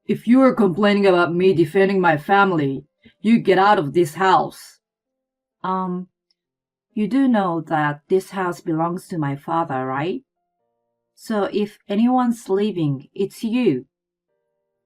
If you are complaining about me defending my family, you get out of this house. Um, you do know that this house belongs to my father, right? So if anyone's leaving, it's you.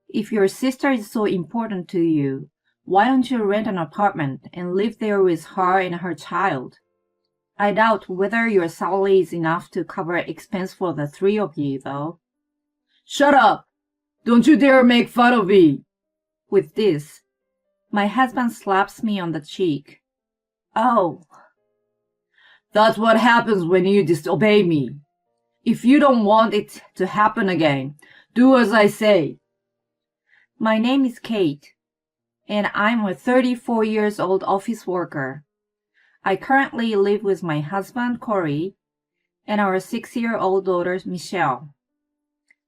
If your sister is so important to you, why don't you rent an apartment and live there with her and her child? I doubt whether your salary is enough to cover expense for the three of you, though. Shut up! Don't you dare make fun of me! With this, my husband slaps me on the cheek. Oh, That's what happens when you disobey me. If you don't want it to happen again, do as I say. my name is Kate, and I'm a 34 years old office worker. I currently live with my husband, Corey, and our 6-year-old daughter, Michelle.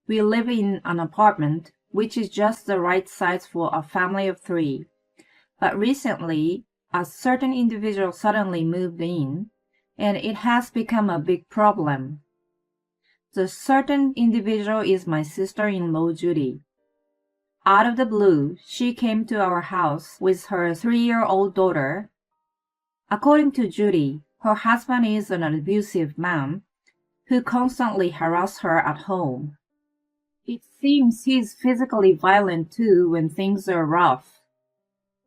We live in an apartment, which is just the right size for a family of 3. But recently, a certain individual suddenly moved in, and it has become a big problem. The certain individual is my sister-in-law, Judy. Out of the blue, she came to our house with her 3-year-old daughter. According to Judy, her husband is an abusive man who constantly harasses her at home. It seems he's physically violent too when things are rough.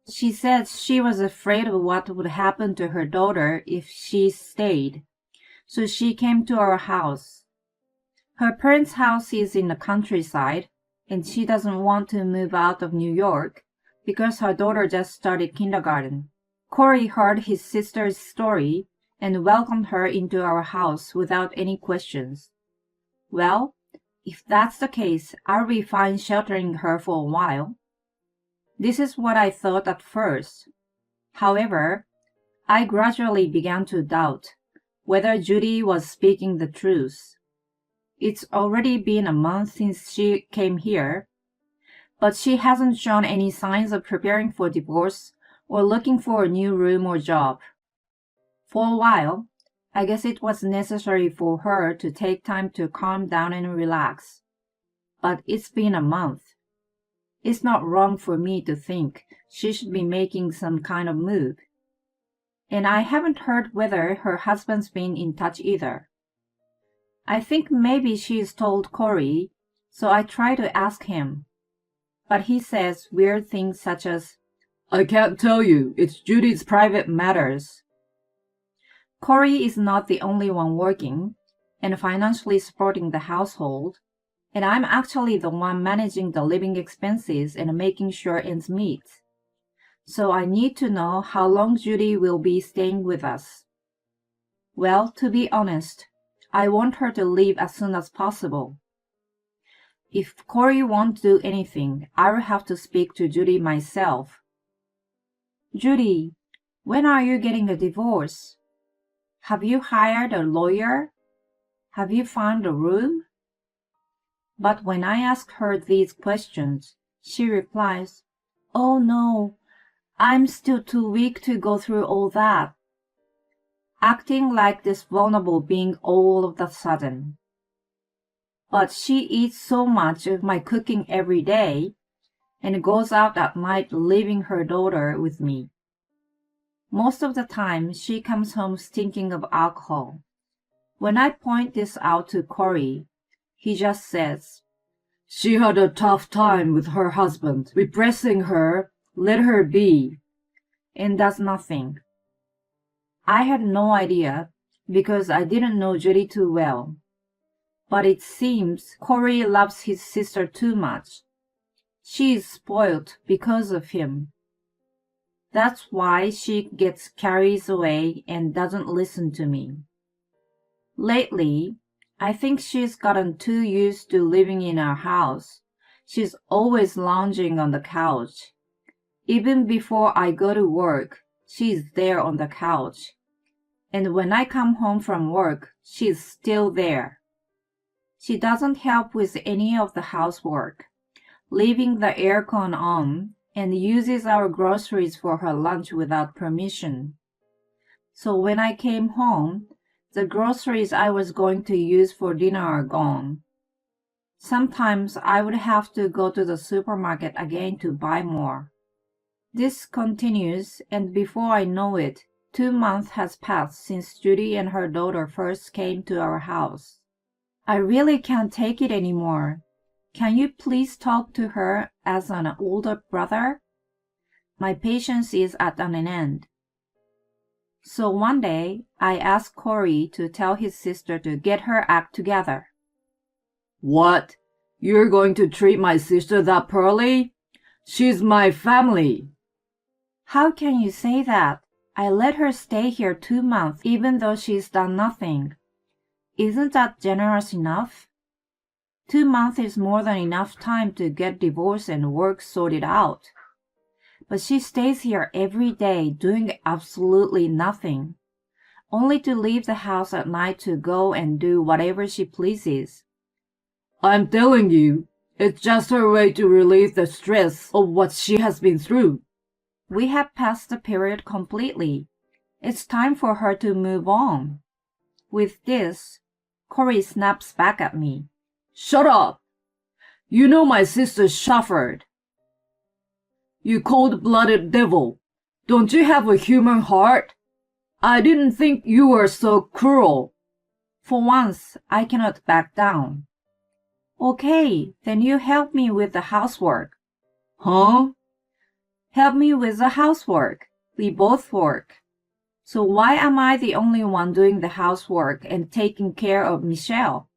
She said she was afraid of what would happen to her daughter if she stayed, so she came to our house. Her parents' house is in the countryside, and she doesn't want to move out of New York because her daughter just started kindergarten. Corey heard his sister's story and welcomed her into our house without any questions. Well, if that's the case, I'll be fine sheltering her for a while. This is what I thought at first. However, I gradually began to doubt whether Judy was speaking the truth. It's already been a month since she came here, but she hasn't shown any signs of preparing for divorce or looking for a new room or job. For a while, I guess it was necessary for her to take time to calm down and relax. But it's been a month. It's not wrong for me to think she should be making some kind of move. And I haven't heard whether her husband's been in touch either. I think maybe she's told Corey, so I try to ask him. But he says weird things such as, I can't tell you. It's Judy's private matters. Corey is not the only one working and financially supporting the household, and I'm actually the one managing the living expenses and making sure ends meet. So I need to know how long Judy will be staying with us. Well, to be honest, I want her to leave as soon as possible. If Corey won't do anything, I will have to speak to Judy myself. Judy, when are you getting a divorce? Have you hired a lawyer? Have you found a room? But when I ask her these questions, she replies, Oh no, I'm still too weak to go through all that. Acting like this vulnerable being all of a sudden. But she eats so much of my cooking every day and goes out at night leaving her daughter with me. Most of the time, she comes home stinking of alcohol. When I point this out to Corey, he just says, She had a tough time with her husband, repressing her, let her be, and does nothing. I had no idea because I didn't know Judy too well. But it seems Corey loves his sister too much. She is spoiled because of him. That's why she gets carried away and doesn't listen to me. Lately, I think she's gotten too used to living in our house. She's always lounging on the couch. Even before I go to work, she's there on the couch. And when I come home from work, she's still there. She doesn't help with any of the housework, leaving the aircon on, and uses our groceries for her lunch without permission. So when I came home, the groceries I was going to use for dinner are gone. Sometimes I would have to go to the supermarket again to buy more. This continues, and before I know it, 2 months has passed since Judy and her daughter first came to our house. I really can't take it anymore. Can you please talk to her as an older brother? My patience is at an end. So one day, I asked Corey to tell his sister to get her act together. What? You're going to treat my sister that poorly? She's my family. How can you say that? I let her stay here 2 months even though she's done nothing. Isn't that generous enough? 2 months is more than enough time to get divorced and work sorted out. But she stays here every day doing absolutely nothing, only to leave the house at night to go and do whatever she pleases. I'm telling you, it's just her way to relieve the stress of what she has been through. We have passed the period completely. It's time for her to move on. With this, Corey snaps back at me. Shut up! You know my sister suffered. You cold-blooded devil. Don't you have a human heart? I didn't think you were so cruel. For once, I cannot back down. Okay, then you help me with the housework. Huh? Help me with the housework. We both work. So why am I the only one doing the housework and taking care of Michelle?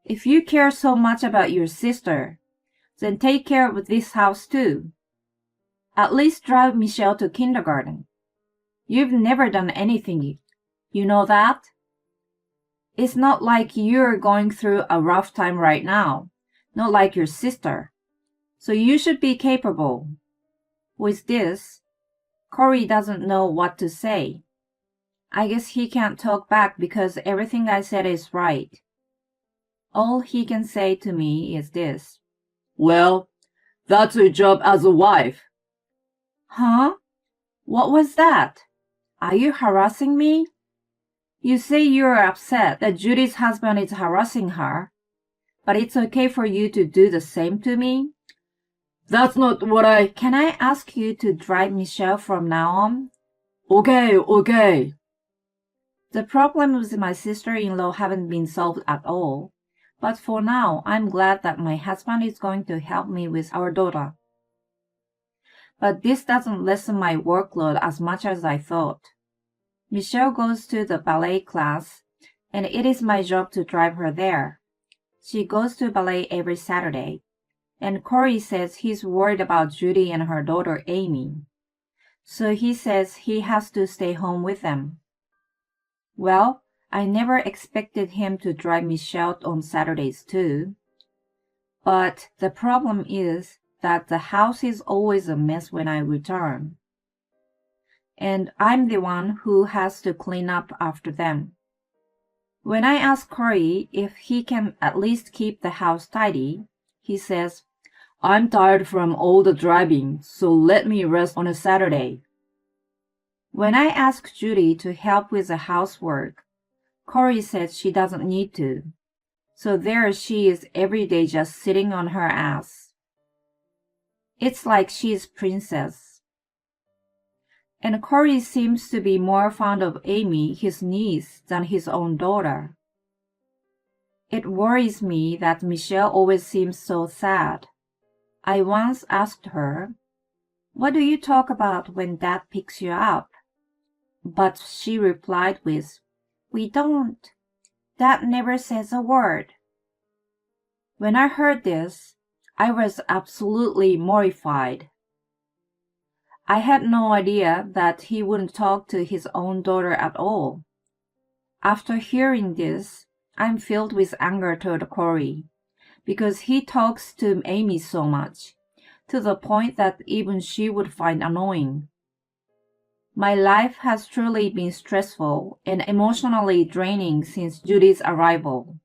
If you care so much about your sister, then take care of this house too. At least drive Michelle to kindergarten. You've never done anything. You know that? It's not like you're going through a rough time right now, not like your sister. So you should be capable. With this, Corey doesn't know what to say. I guess he can't talk back because everything I said is right. All he can say to me is this. Well, that's your job as a wife. Huh? What was that? Are you harassing me? You say you're upset that Judy's husband is harassing her, but it's okay for you to do the same to me? That's not what I... Can I ask you to drive Michelle from now on? Okay. The problems with my sister-in-law haven't been solved at all, but for now, I'm glad that my husband is going to help me with our daughter. But this doesn't lessen my workload as much as I thought. Michelle goes to the ballet class, and it is my job to drive her there. She goes to ballet every Saturday, and Corey says he's worried about Judy and her daughter Amy. So he says he has to stay home with them. Well, I never expected him to drive Michelle on Saturdays too. But the problem is that the house is always a mess when I return. And I'm the one who has to clean up after them. When I ask Corey if he can at least keep the house tidy, he says, I'm tired from all the driving, so let me rest on a Saturday. When I ask Judy to help with the housework, Corey says she doesn't need to. So there she is every day just sitting on her ass. It's like she's princess. And Corey seems to be more fond of Amy, his niece, than his own daughter. It worries me that Michelle always seems so sad. I once asked her, "What do you talk about when Dad picks you up?" But she replied with, "We don't. Dad never says a word." When I heard this, I was absolutely mortified. I had no idea that he wouldn't talk to his own daughter at all. After hearing this, I'm filled with anger toward Corey, because he talks to Amy so much, to the point that even she would find annoying. My life has truly been stressful and emotionally draining since Judy's arrival.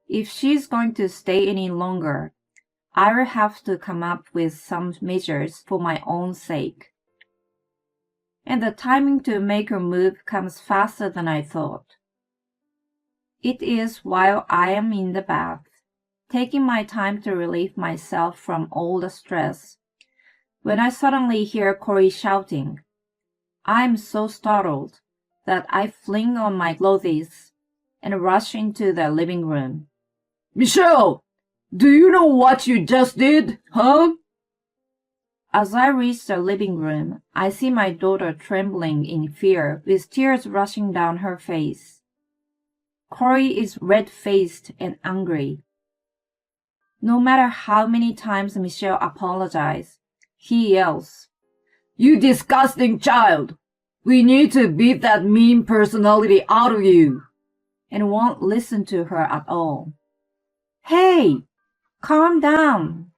If she's going to stay any longer, I will have to come up with some measures for my own sake. And the timing to make her move comes faster than I thought. It is while I am in the bath, taking my time to relieve myself from all the stress, when I suddenly hear Corey shouting. I'm so startled that I fling on my clothes and rush into the living room. Michelle, do you know what you just did, huh? As I reach the living room, I see my daughter trembling in fear with tears rushing down her face. Corey is red-faced and angry. No matter how many times Michelle apologizes, he yells, You disgusting child! We need to beat that mean personality out of you! and won't listen to her at all. Hey, calm down.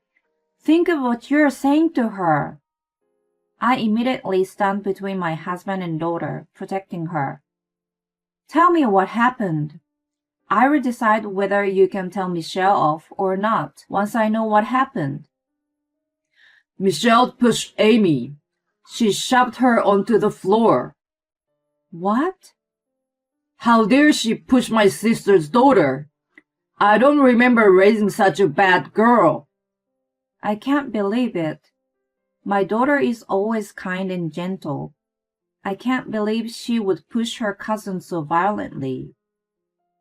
Think of what you're saying to her. I immediately stand between my husband and daughter, protecting her. Tell me what happened. I will decide whether you can tell Michelle off or not once I know what happened. Michelle pushed Amy. She shoved her onto the floor. What? How dare she push my sister's daughter? I don't remember raising such a bad girl. I can't believe it. My daughter is always kind and gentle. I can't believe she would push her cousin so violently.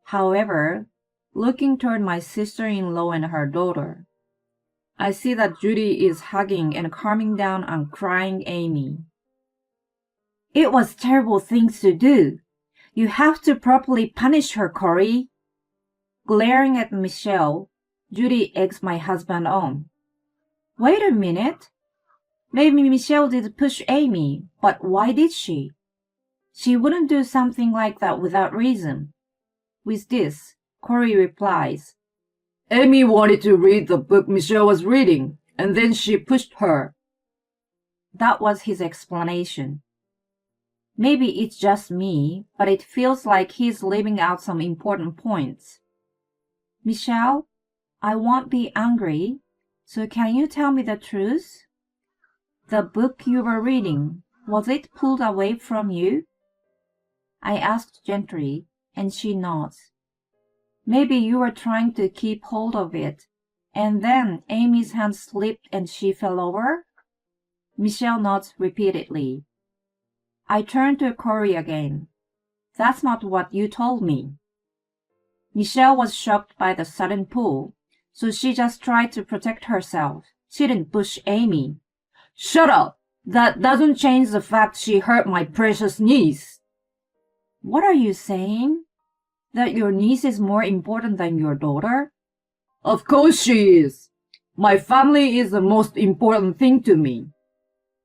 However, looking toward my sister-in-law and her daughter, I see that Judy is hugging and calming down on crying Amy. It was terrible things to do. You have to properly punish her, Corey. Glaring at Michelle, Judy eggs my husband on. Wait a minute. Maybe Michelle did push Amy, but why did she? She wouldn't do something like that without reason. With this, Corey replies, Amy wanted to read the book Michelle was reading, and then she pushed her. That was his explanation. Maybe it's just me, but it feels like he's leaving out some important points. Michelle, I won't be angry, so can you tell me the truth? The book you were reading, was it pulled away from you? I asked gently, and she nods. Maybe you were trying to keep hold of it, and then Amy's hand slipped and she fell over? Michelle nods repeatedly. I turn to Corey again. That's not what you told me. Michelle was shocked by the sudden pull, so she just tried to protect herself. She didn't push Amy. Shut up! That doesn't change the fact she hurt my precious niece. What are you saying? That your niece is more important than your daughter? Of course she is. My family is the most important thing to me,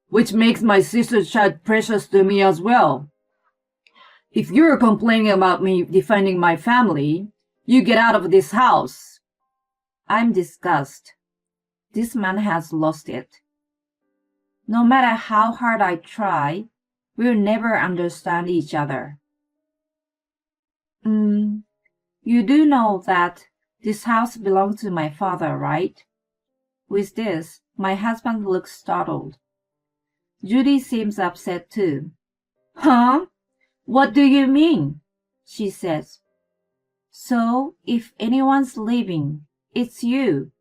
which makes my sister's child precious to me as well. If you're complaining about me defending my family, you get out of this house. I'm disgusted. This man has lost it. No matter how hard I try, we'll never understand each other. You do know that this house belongs to my father, right? With this, my husband looks startled. Judy seems upset too. Huh? What do you mean? She says. So, if anyone's leaving, it's you.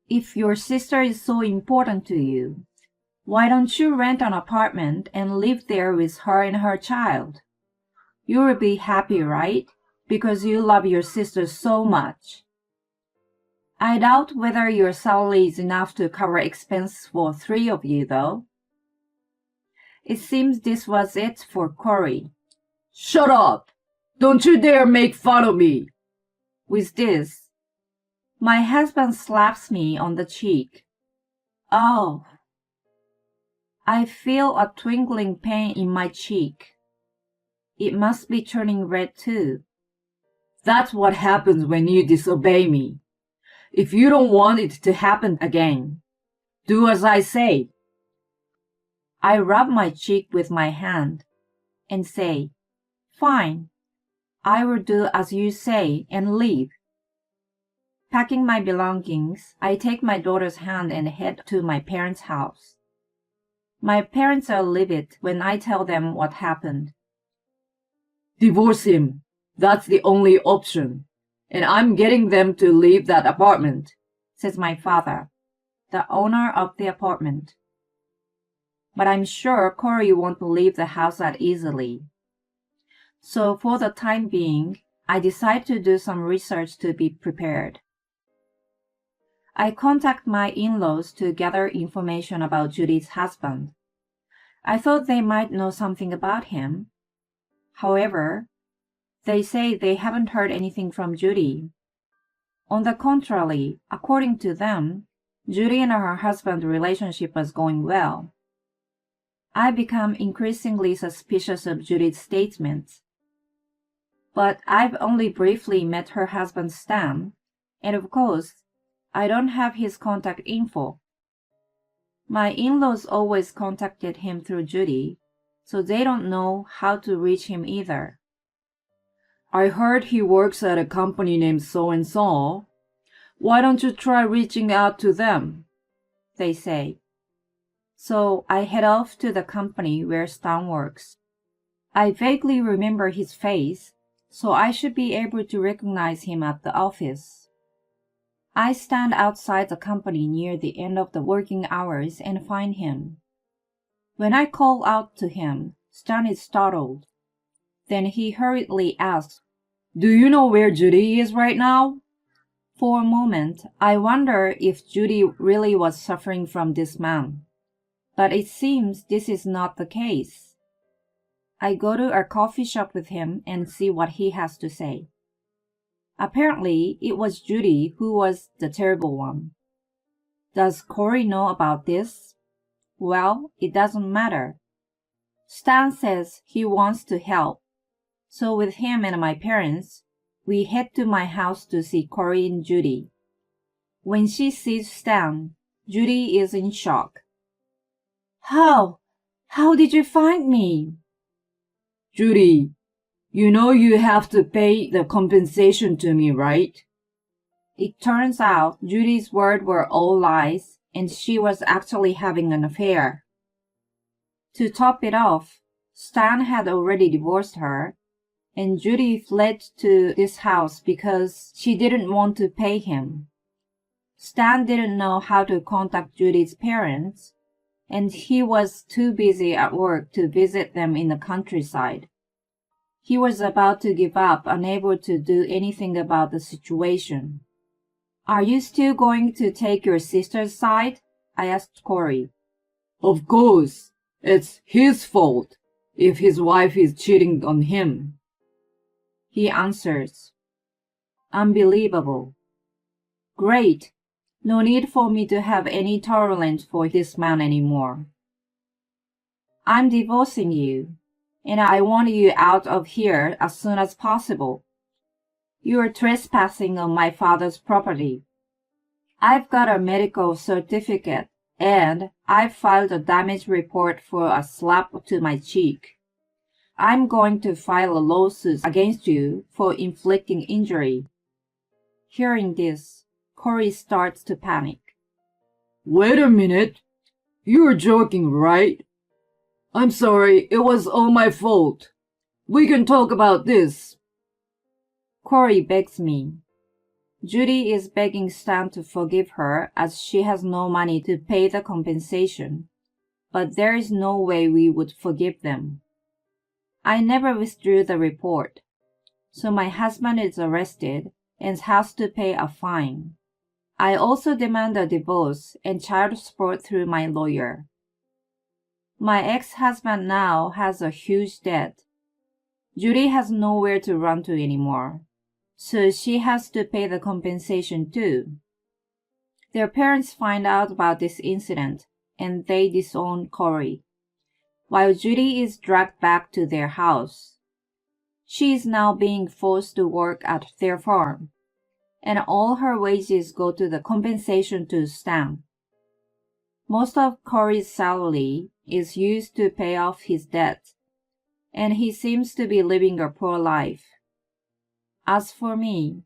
If your sister is so important to you, why don't you rent an apartment and live there with her and her child? You will be happy, right? Because you love your sister so much. I doubt whether your salary is enough to cover expenses for 3 of you, though. It seems this was it for Corey. Shut up! Don't you dare make fun of me! With this, my husband slaps me on the cheek. Oh! I feel a twinkling pain in my cheek. It must be turning red too. That's what happens when you disobey me. If you don't want it to happen again, do as I say. I rub my cheek with my hand and say, Fine, I will do as you say and leave. Packing my belongings, I take my daughter's hand and head to my parents' house. My parents are livid when I tell them what happened. Divorce him. That's the only option. and I'm getting them to leave that apartment, says my father, the owner of the apartment. But I'm sure Corey won't leave the house that easily. So for the time being, I decide to do some research to be prepared. I contact my in-laws to gather information about Judy's husband. I thought they might know something about him. However, they say they haven't heard anything from Judy. On the contrary, according to them, Judy and her husband's relationship was going well. I become increasingly suspicious of Judy's statements. But I've only briefly met her husband Stan, and of course, I don't have his contact info. My in-laws always contacted him through Judy, so they don't know how to reach him either. I heard he works at a company named so-and-so. Why don't you try reaching out to them? They say. So I head off to the company where Stan works. I vaguely remember his face, so I should be able to recognize him at the office. I stand outside the company near the end of the working hours and find him. When I call out to him, Stan is startled. Then he hurriedly asks, "Do you know where Judy is right now?" For a moment, I wonder if Judy really was suffering from this man. But it seems this is not the case. I go to a coffee shop with him and see what he has to say. Apparently, it was Judy who was the terrible one. Does Corey know about this? Well, it doesn't matter. Stan says he wants to help. So with him and my parents, we head to my house to see Corey and Judy. When she sees Stan, Judy is in shock. How? How did you find me? "Judy, you know you have to pay the compensation to me, right?" It turns out Judy's words were all lies, and she was actually having an affair. To top it off, Stan had already divorced her, and Judy fled to this house because she didn't want to pay him. Stan didn't know how to contact Judy's parents, and he was too busy at work to visit them in the countryside. He was about to give up, unable to do anything about the situation. Are you still going to take your sister's side? I asked Corey. "Of course, it's his fault if his wife is cheating on him," he answers. Unbelievable. Great. No need for me to have any tolerance for this man anymore. I'm divorcing you, and I want you out of here as soon as possible. You are trespassing on my father's property. I've got a medical certificate, and I've filed a damage report for a slap to my cheek. I'm going to file a lawsuit against you for inflicting injury. Hearing this, Corey starts to panic. "Wait a minute. You're joking, right? I'm sorry, it was all my fault. We can talk about this." Corey begs me. Judy is begging Stan to forgive her as she has no money to pay the compensation, but there is no way we would forgive them. I never withdrew the report, so my husband is arrested and has to pay a fine. I also demand a divorce and child support through my lawyer. My ex-husband now has a huge debt. Judy has nowhere to run to anymore, so she has to pay the compensation too. Their parents find out about this incident and they disown Corey, while Judy is dragged back to their house. She is now being forced to work at their farm, and all her wages go to the compensation to Stan. Most of Corey's salary is used to pay off his debt, and he seems to be living a poor life. As for me,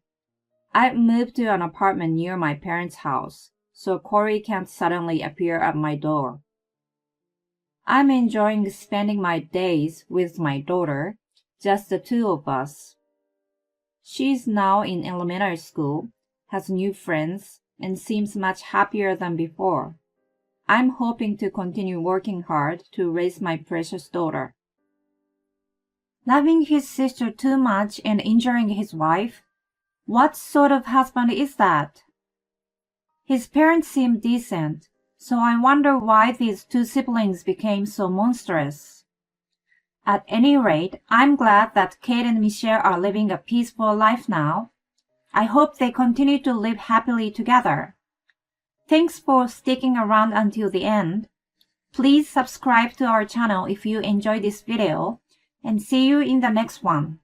I've moved to an apartment near my parents' house, so Corey can't suddenly appear at my door. I'm enjoying spending my days with my daughter, just the two of us. She is now in elementary school, has new friends, and seems much happier than before. I'm hoping to continue working hard to raise my precious daughter. Loving his sister too much and injuring his wife? What sort of husband is that? His parents seem decent, so I wonder why these two siblings became so monstrous. At any rate, I'm glad that Kate and Michelle are living a peaceful life now. I hope they continue to live happily together. Thanks for sticking around until the end. Please subscribe to our channel if you enjoyed this video, and see you in the next one.